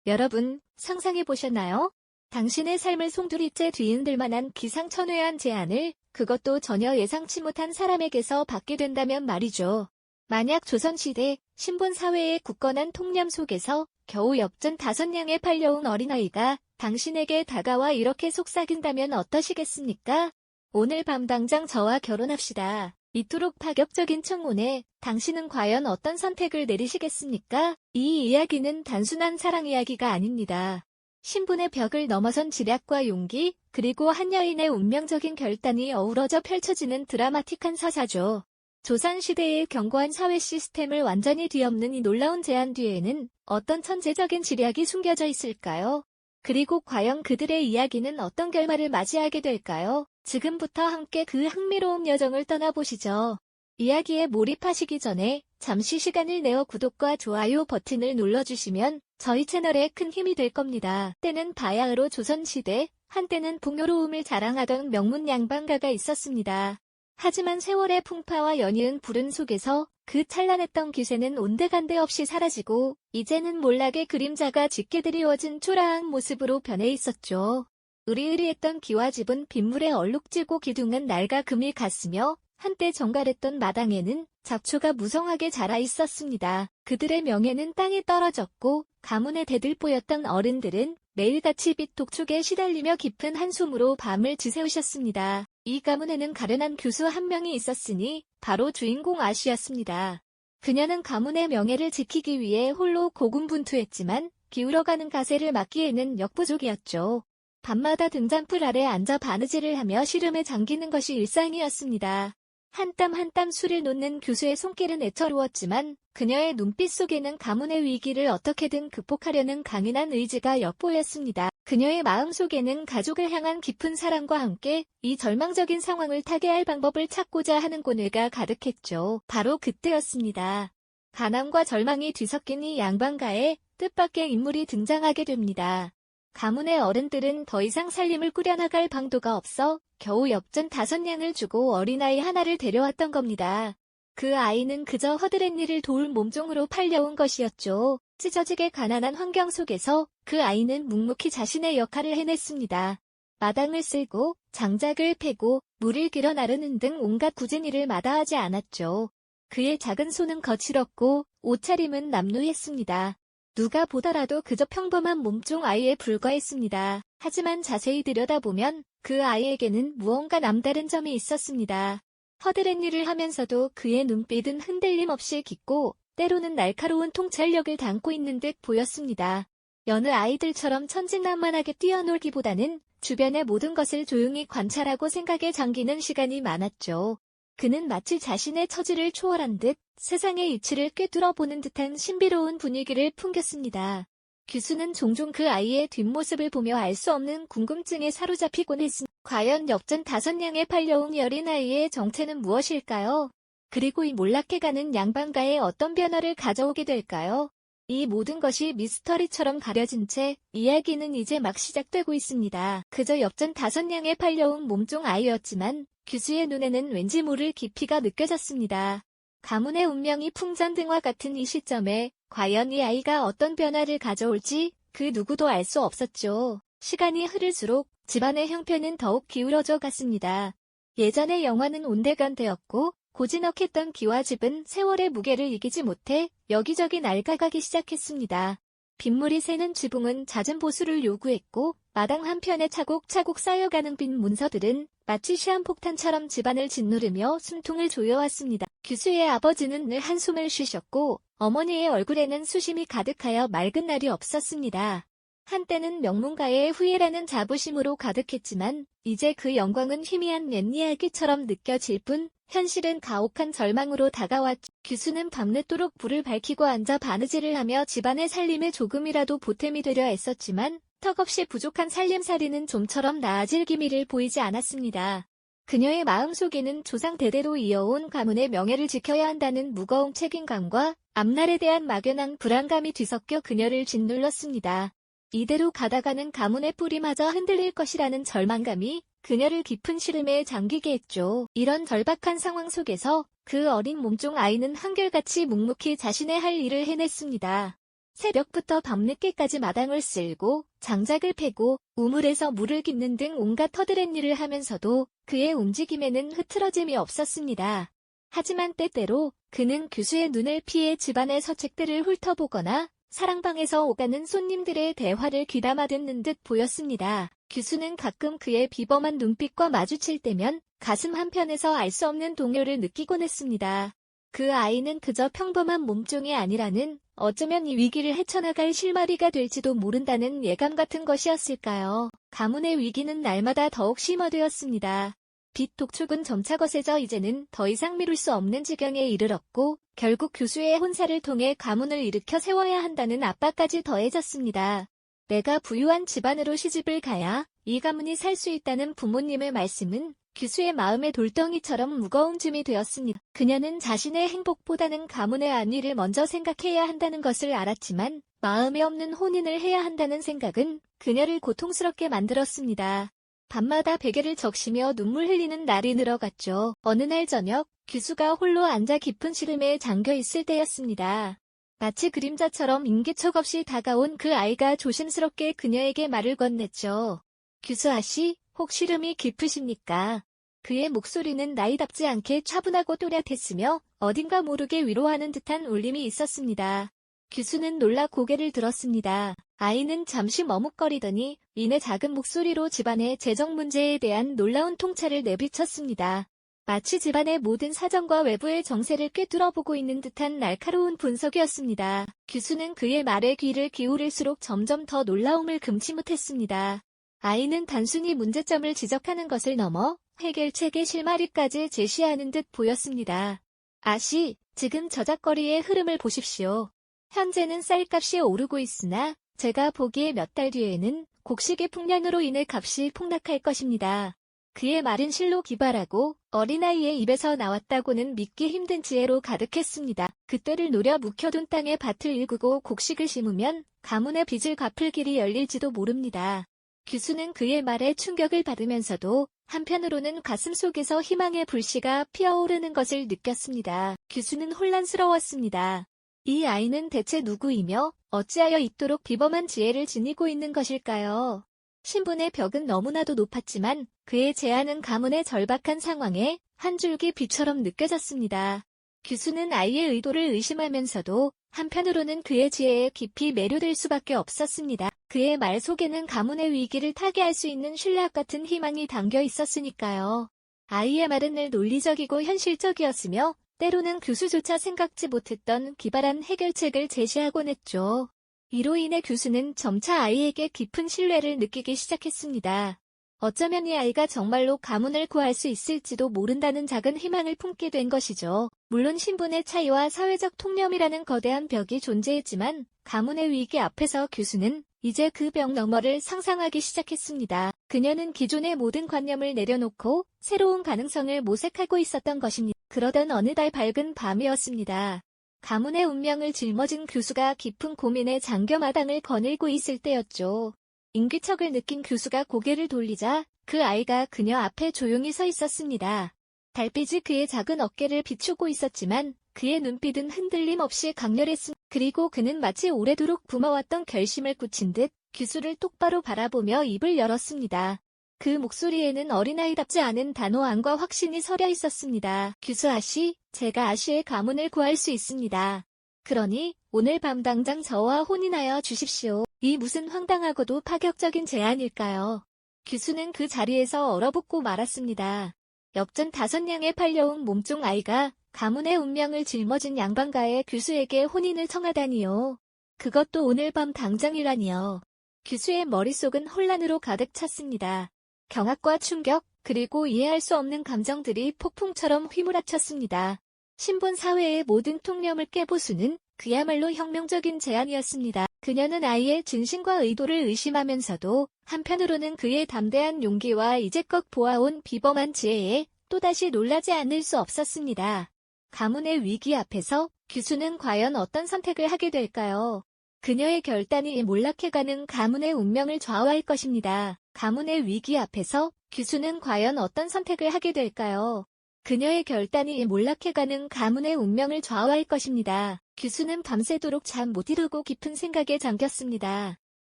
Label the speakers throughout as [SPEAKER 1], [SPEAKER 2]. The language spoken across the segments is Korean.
[SPEAKER 1] 여러분, 상상해 보셨나요? 당신의 삶을 송두리째 뒤흔들 만한 기상천외한 제안을 그것도 전혀 예상치 못한 사람에게서 받게 된다면 말이죠. 만약 조선시대 신분사회의 굳건한 통념 속에서 겨우 엽전 5냥에 팔려온 어린아이가 당신에게 다가와 이렇게 속삭인다면 어떠시겠습니까? 오늘 밤 당장 저와 결혼합시다. 이토록 파격적인 청혼에 당신은 과연 어떤 선택을 내리시겠습니까? 이 이야기는 단순한 사랑 이야기가 아닙니다. 신분의 벽을 넘어선 지략과 용기, 그리고 한 여인의 운명적인 결단이 어우러져 펼쳐지는 드라마틱한 서사죠. 조선시대의 견고한 사회 시스템을 완전히 뒤엎는 이 놀라운 제안 뒤에는 어떤 천재적인 지략이 숨겨져 있을까요? 그리고 과연 그들의 이야기는 어떤 결말을 맞이하게 될까요? 지금부터 함께 그 흥미로운 여정을 떠나보시죠. 이야기에 몰입하시기 전에 잠시 시간을 내어 구독과 좋아요 버튼을 눌러주시면 저희 채널에 큰 힘이 될 겁니다. 때는 바야흐로 조선시대, 한때는 풍요로움을 자랑하던 명문 양반가가 있었습니다. 하지만 세월의 풍파와 연이은 불운 속에서 그 찬란했던 기세는 온데간데 없이 사라지고 이제는 몰락의 그림자가 짙게 드리워진 초라한 모습으로 변해 있었죠. 으리으리했던 기와집은 빗물에 얼룩지고 기둥은 낡아 금이 갔으며 한때 정갈했던 마당에는 잡초가 무성하게 자라 있었습니다. 그들의 명예는 땅에 떨어졌고 가문의 대들보였던 어른들은 매일같이 빛 독촉에 시달리며 깊은 한숨으로 밤을 지새우셨습니다. 이 가문에는 가련한 교수 한 명이 있었으니 바로 주인공 아씨였습니다. 그녀는 가문의 명예를 지키기 위해 홀로 고군분투했지만 기울어가는 가세를 막기에는 역부족이었죠. 밤마다 등잔불 아래 앉아 바느질을 하며 시름에 잠기는 것이 일상이었습니다. 한 땀 한 땀 술을 놓는 교수의 손길은 애처로웠지만 그녀의 눈빛 속에는 가문의 위기를 어떻게든 극복하려는 강인한 의지가 엿보였습니다. 그녀의 마음속에는 가족을 향한 깊은 사랑과 함께 이 절망적인 상황을 타개할 방법을 찾고자 하는 고뇌가 가득했죠. 바로 그때였습니다. 가난과 절망이 뒤섞인 이 양반가의 뜻밖의 인물이 등장하게 됩니다. 가문의 어른들은 더 이상 살림을 꾸려나갈 방도가 없어 겨우 엽전 5냥을 주고 어린아이 하나를 데려왔던 겁니다. 그 아이는 그저 허드렛 일을 도울 몸종으로 팔려온 것이었죠. 찢어지게 가난한 환경 속에서 그 아이는 묵묵히 자신의 역할을 해냈습니다. 마당을 쓸고 장작을 패고 물을 길어 나르는 등 온갖 굳은 일을 마다하지 않았죠. 그의 작은 손은 거칠었고 옷차림은 남루했습니다. 누가 보더라도 그저 평범한 몸종 아이에 불과했습니다. 하지만 자세히 들여다보면 그 아이에게는 무언가 남다른 점이 있었습니다. 허드렛 일을 하면서도 그의 눈빛은 흔들림 없이 깊고 때로는 날카로운 통찰력을 담고 있는 듯 보였습니다. 여느 아이들처럼 천진난만하게 뛰어놀기보다는 주변의 모든 것을 조용히 관찰하고 생각에 잠기는 시간이 많았죠. 그는 마치 자신의 처지를 초월한 듯 세상의 이치를 꿰뚫어보는 듯한 신비로운 분위기를 풍겼습니다. 규수는 종종 그 아이의 뒷모습을 보며 알 수 없는 궁금증에 사로잡히곤 했습니다. 과연 엽전 5냥에 팔려온 어린아이의 정체는 무엇일까요? 그리고 이 몰락해가는 양반가에 어떤 변화를 가져오게 될까요? 이 모든 것이 미스터리처럼 가려진 채 이야기는 이제 막 시작되고 있습니다. 그저 엽전 5냥에 팔려온 몸종 아이였지만 규수의 눈에는 왠지 모를 깊이가 느껴졌습니다. 가문의 운명이 풍전등화 같은 이 시점에 과연 이 아이가 어떤 변화를 가져올지 그 누구도 알 수 없었죠. 시간이 흐를수록 집안의 형편은 더욱 기울어져 갔습니다. 예전의 영화는 온데간데였고 고즈넉했던 기와집은 세월의 무게를 이기지 못해 여기저기 낡아가기 시작했습니다. 빗물이 새는 지붕은 잦은 보수를 요구했고 마당 한편에 차곡차곡 쌓여가는 빈 문서들은 마치 시한폭탄처럼 집안을 짓누르며 숨통을 조여왔습니다. 규수의 아버지는 늘 한숨을 쉬셨고 어머니의 얼굴에는 수심이 가득하여 맑은 날이 없었습니다. 한때는 명문가의 후예라는 자부심으로 가득했지만 이제 그 영광은 희미한 옛 이야기처럼 느껴질 뿐 현실은 가혹한 절망으로 다가왔죠. 규수는 밤늦도록 불을 밝히고 앉아 바느질을 하며 집안의 살림에 조금이라도 보탬이 되려 애썼지만 턱없이 부족한 살림살이는 좀처럼 나아질 기미를 보이지 않았습니다. 그녀의 마음속에는 조상 대대로 이어온 가문의 명예를 지켜야 한다는 무거운 책임감과 앞날에 대한 막연한 불안감이 뒤섞여 그녀를 짓눌렀습니다. 이대로 가다가는 가문의 뿌리마저 흔들릴 것이라는 절망감이 그녀를 깊은 시름에 잠기게 했죠. 이런 절박한 상황 속에서 그 어린 몸종 아이는 한결같이 묵묵히 자신의 할 일을 해냈습니다. 새벽부터 밤늦게까지 마당을 쓸고 장작을 패고 우물에서 물을 깃는 등 온갖 터드렛 일을 하면서도 그의 움직임에는 흐트러짐이 없었습니다. 하지만 때때로 그는 교수의 눈을 피해 집안의 서책들을 훑어보거나 사랑방에서 오가는 손님들의 대화를 귀담아 듣는 듯 보였습니다. 교수는 가끔 그의 비범한 눈빛과 마주칠 때면 가슴 한편에서 알 수 없는 동요를 느끼곤 했습니다. 그 아이는 그저 평범한 몸종이 아니라는, 어쩌면 이 위기를 헤쳐나갈 실마리가 될지도 모른다는 예감 같은 것이었을까요? 가문의 위기는 날마다 더욱 심화되었습니다. 빚 독촉은 점차 거세져 이제는 더 이상 미룰 수 없는 지경에 이르렀고 결국 교수의 혼사를 통해 가문을 일으켜 세워야 한다는 압박까지 더해졌습니다. 내가 부유한 집안으로 시집을 가야 이 가문이 살 수 있다는 부모님의 말씀은 교수의 마음에 돌덩이처럼 무거운 짐이 되었습니다. 그녀는 자신의 행복보다는 가문의 안위를 먼저 생각해야 한다는 것을 알았지만 마음에 없는 혼인을 해야 한다는 생각은 그녀를 고통스럽게 만들었습니다. 밤마다 베개를 적시며 눈물 흘리는 날이 늘어갔죠. 어느 날 저녁, 규수가 홀로 앉아 깊은 시름에 잠겨 있을 때였습니다. 마치 그림자처럼 인기척 없이 다가온 그 아이가 조심스럽게 그녀에게 말을 건넸죠. 규수 아씨, 혹 시름이 깊으십니까? 그의 목소리는 나이답지 않게 차분하고 또렷했으며 어딘가 모르게 위로하는 듯한 울림이 있었습니다. 규수는 놀라 고개를 들었습니다. 아이는 잠시 머뭇거리더니 이내 작은 목소리로 집안의 재정 문제에 대한 놀라운 통찰을 내비쳤습니다. 마치 집안의 모든 사정과 외부의 정세를 꿰뚫어보고 있는 듯한 날카로운 분석이었습니다. 규수는 그의 말에 귀를 기울일수록 점점 더 놀라움을 금치 못했습니다. 아이는 단순히 문제점을 지적하는 것을 넘어 해결책의 실마리까지 제시하는 듯 보였습니다. 아씨, 지금 저작거리의 흐름을 보십시오. 현재는 쌀값이 오르고 있으나 제가 보기에 몇 달 뒤에는 곡식의 풍년으로 인해 값이 폭락할 것입니다. 그의 말은 실로 기발하고 어린아이의 입에서 나왔다고는 믿기 힘든 지혜로 가득했습니다. 그때를 노려 묵혀둔 땅에 밭을 일구고 곡식을 심으면 가문의 빚을 갚을 길이 열릴지도 모릅니다. 규수는 그의 말에 충격을 받으면서도 한편으로는 가슴속에서 희망의 불씨가 피어오르는 것을 느꼈습니다. 규수는 혼란스러웠습니다. 이 아이는 대체 누구이며 어찌하여 이토록 비범한 지혜를 지니고 있는 것일까요? 신분의 벽은 너무나도 높았지만 그의 제안은 가문의 절박한 상황에 한 줄기 빛처럼 느껴졌습니다. 규수는 아이의 의도를 의심하면서도 한편으로는 그의 지혜에 깊이 매료될 수밖에 없었습니다. 그의 말 속에는 가문의 위기를 타개할 수 있는 신뢰학 같은 희망이 담겨 있었으니까요. 아이의 말은 늘 논리적이고 현실적이었으며 때로는 교수조차 생각지 못했던 기발한 해결책을 제시하곤 했죠. 이로 인해 교수는 점차 아이에게 깊은 신뢰를 느끼기 시작했습니다. 어쩌면 이 아이가 정말로 가문을 구할 수 있을지도 모른다는 작은 희망을 품게 된 것이죠. 물론 신분의 차이와 사회적 통념이라는 거대한 벽이 존재했지만 가문의 위기 앞에서 교수는 이제 그 벽 너머를 상상하기 시작했습니다. 그녀는 기존의 모든 관념을 내려놓고 새로운 가능성을 모색하고 있었던 것입니다. 그러던 어느 날 밝은 밤이었습니다. 가문의 운명을 짊어진 교수가 깊은 고민에 잠겨 마당을 거닐고 있을 때였죠. 인기척을 느낀 교수가 고개를 돌리자 그 아이가 그녀 앞에 조용히 서 있었습니다. 달빛이 그의 작은 어깨를 비추고 있었지만 그의 눈빛은 흔들림 없이 강렬했습니다. 그리고 그는 마치 오래도록 붐어왔던 결심을 굳힌 듯 규수를 똑바로 바라보며 입을 열었습니다. 그 목소리에는 어린아이답지 않은 단호함과 확신이 서려 있었습니다. 규수 아씨, 제가 아씨의 가문을 구할 수 있습니다. 그러니 오늘 밤 당장 저와 혼인하여 주십시오. 이 무슨 황당하고도 파격적인 제안일까요? 규수는 그 자리에서 얼어붙고 말았습니다. 역전 5냥에 팔려온 몸종 아이가 가문의 운명을 짊어진 양반가의 규수에게 혼인을 청하다니요. 그것도 오늘 밤 당장이라니요. 규수의 머릿속은 혼란으로 가득 찼습니다. 경악과 충격, 그리고 이해할 수 없는 감정들이 폭풍처럼 휘몰아쳤습니다. 신분 사회의 모든 통념을 깨부수는 그야말로 혁명적인 제안이었습니다. 그녀는 아이의 진심과 의도를 의심하면서도 한편으로는 그의 담대한 용기와 이제껏 보아온 비범한 지혜에 또다시 놀라지 않을 수 없었습니다. 가문의 위기 앞에서 규수는 과연 어떤 선택을 하게 될까요? 그녀의 결단이 몰락해가는 가문의 운명을 좌우할 것입니다. 가문의 위기 앞에서 규수는 과연 어떤 선택을 하게 될까요? 그녀의 결단이 몰락해가는 가문의 운명을 좌우할 것입니다. 규수는 밤새도록 잠 못 이루고 깊은 생각에 잠겼습니다.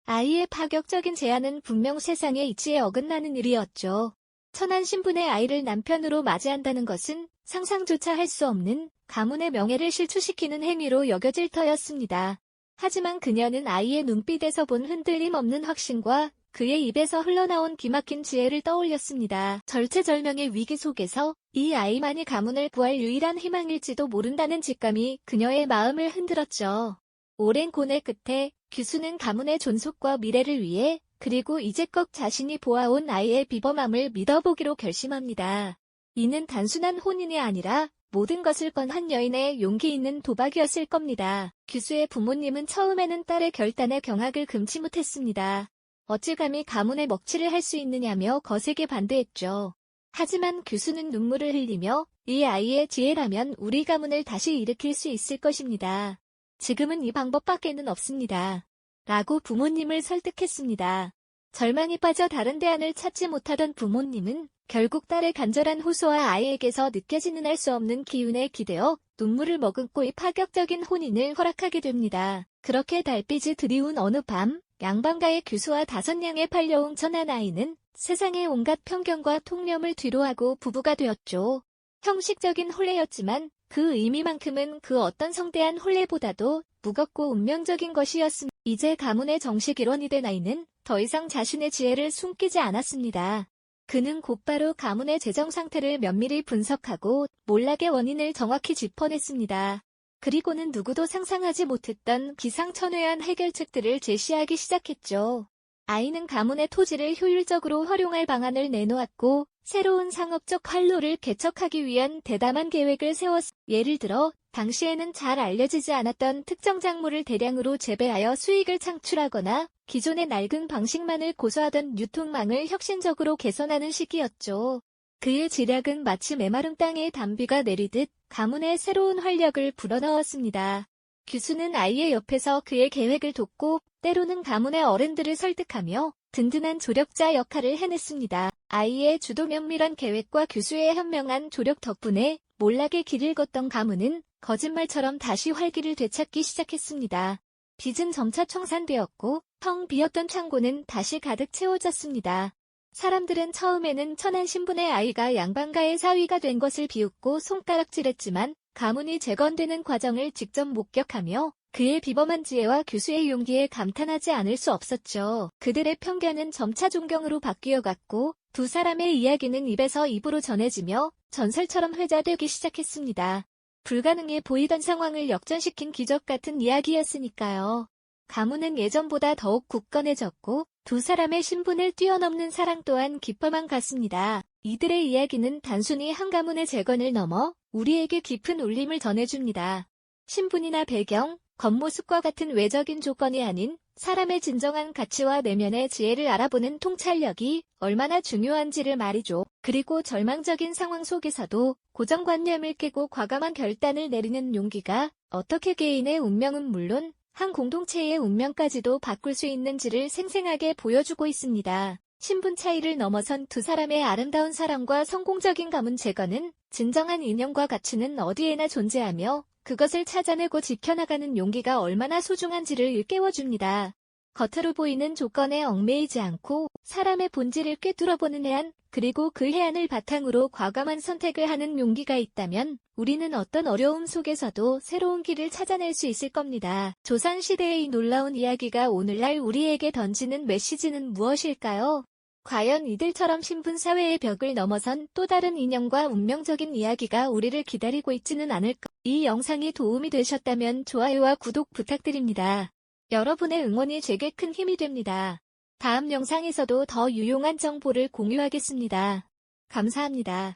[SPEAKER 1] 아이의 파격적인 제안은 분명 세상의 이치에 어긋나는 일이었죠. 천한 신분의 아이를 남편으로 맞이한다는 것은 상상조차 할 수 없는 가문의 명예를 실추시키는 행위로 여겨질 터였습니다. 하지만 그녀는 아이의 눈빛에서 본 흔들림 없는 확신과 그의 입에서 흘러나온 기막힌 지혜를 떠올렸습니다. 절체절명의 위기 속에서 이 아이만이 가문을 구할 유일한 희망일지도 모른다는 직감이 그녀의 마음을 흔들었죠. 오랜 고뇌 끝에 규수는 가문의 존속과 미래를 위해 그리고 이제껏 자신이 보아온 아이의 비범함을 믿어보기로 결심합니다. 이는 단순한 혼인이 아니라 모든 것을 건 한 여인의 용기 있는 도박이었을 겁니다. 규수의 부모님은 처음에는 딸의 결단에 경악을 금치 못했습니다. 어찌 감히 가문의 먹칠을 할 수 있느냐며 거세게 반대했죠. 하지만 규수는 눈물을 흘리며 이 아이의 지혜라면 우리 가문을 다시 일으킬 수 있을 것입니다. 지금은 이 방법밖에는 없습니다. 라고 부모님을 설득했습니다. 절망에 빠져 다른 대안을 찾지 못하던 부모님은 결국 딸의 간절한 호소와 아이에게서 느껴지는 알 수 없는 기운에 기대어 눈물을 머금고 이 파격적인 혼인을 허락하게 됩니다. 그렇게 달빛이 드리운 어느 밤, 양반가의 규수와 5냥의 팔려온 천한 아이는 세상의 온갖 편견과 통념을 뒤로하고 부부가 되었죠. 형식적인 혼례였지만 그 의미만큼은 그 어떤 성대한 혼례보다도 무겁고 운명적인 것이었습니다. 이제 가문의 정식 일원이 된 아이는 더 이상 자신의 지혜를 숨기지 않았습니다. 그는 곧바로 가문의 재정 상태를 면밀히 분석하고 몰락의 원인을 정확히 짚어냈습니다. 그리고는 누구도 상상하지 못했던 기상천외한 해결책들을 제시하기 시작했죠. 아이는 가문의 토지를 효율적으로 활용할 방안을 내놓았고 새로운 상업적 활로를 개척하기 위한 대담한 계획을 세웠습니다. 예를 들어 당시에는 잘 알려지지 않았던 특정 작물을 대량으로 재배하여 수익을 창출하거나 기존의 낡은 방식만을 고수하던 유통망을 혁신적으로 개선하는 시기였죠. 그의 지략은 마치 메마른 땅에 단비가 내리듯 가문에 새로운 활력을 불어넣었습니다. 규수는 아이의 옆에서 그의 계획을 돕고 때로는 가문의 어른들을 설득하며 든든한 조력자 역할을 해냈습니다. 아이의 주도 면밀한 계획과 규수의 현명한 조력 덕분에 몰락의 길을 걷던 가문은 거짓말처럼 다시 활기를 되찾기 시작했습니다. 빚은 점차 청산되었고 텅 비었던 창고는 다시 가득 채워졌습니다. 사람들은 처음에는 천한 신분의 아이가 양반가의 사위가 된 것을 비웃고 손가락질했지만 가문이 재건되는 과정을 직접 목격하며 그의 비범한 지혜와 규수의 용기에 감탄하지 않을 수 없었죠. 그들의 편견은 점차 존경으로 바뀌어갔고 두 사람의 이야기는 입에서 입으로 전해지며 전설처럼 회자되기 시작했습니다. 불가능해 보이던 상황을 역전시킨 기적 같은 이야기였으니까요. 가문은 예전보다 더욱 굳건해졌고 두 사람의 신분을 뛰어넘는 사랑 또한 깊어만 갔습니다. 이들의 이야기는 단순히 한 가문의 재건을 넘어 우리에게 깊은 울림을 전해줍니다. 신분이나 배경, 겉모습과 같은 외적인 조건이 아닌 사람의 진정한 가치와 내면의 지혜를 알아보는 통찰력이 얼마나 중요한지를 말이죠. 그리고 절망적인 상황 속에서도 고정관념을 깨고 과감한 결단을 내리는 용기가 어떻게 개인의 운명은 물론 한 공동체의 운명까지도 바꿀 수 있는지를 생생하게 보여주고 있습니다. 신분 차이를 넘어선 두 사람의 아름다운 사랑과 성공적인 가문 재건은 진정한 인연과 가치는 어디에나 존재하며 그것을 찾아내고 지켜나가는 용기가 얼마나 소중한지를 일깨워줍니다. 겉으로 보이는 조건에 얽매이지 않고 사람의 본질을 꿰뚫어보는 해안, 그리고 그 해안을 바탕으로 과감한 선택을 하는 용기가 있다면 우리는 어떤 어려움 속에서도 새로운 길을 찾아낼 수 있을 겁니다. 조선시대의 이 놀라운 이야기가 오늘날 우리에게 던지는 메시지는 무엇일까요? 과연 이들처럼 신분사회의 벽을 넘어선 또 다른 인연과 운명적인 이야기가 우리를 기다리고 있지는 않을까? 이 영상이 도움이 되셨다면 좋아요와 구독 부탁드립니다. 여러분의 응원이 제게 큰 힘이 됩니다. 다음 영상에서도 더 유용한 정보를 공유하겠습니다. 감사합니다.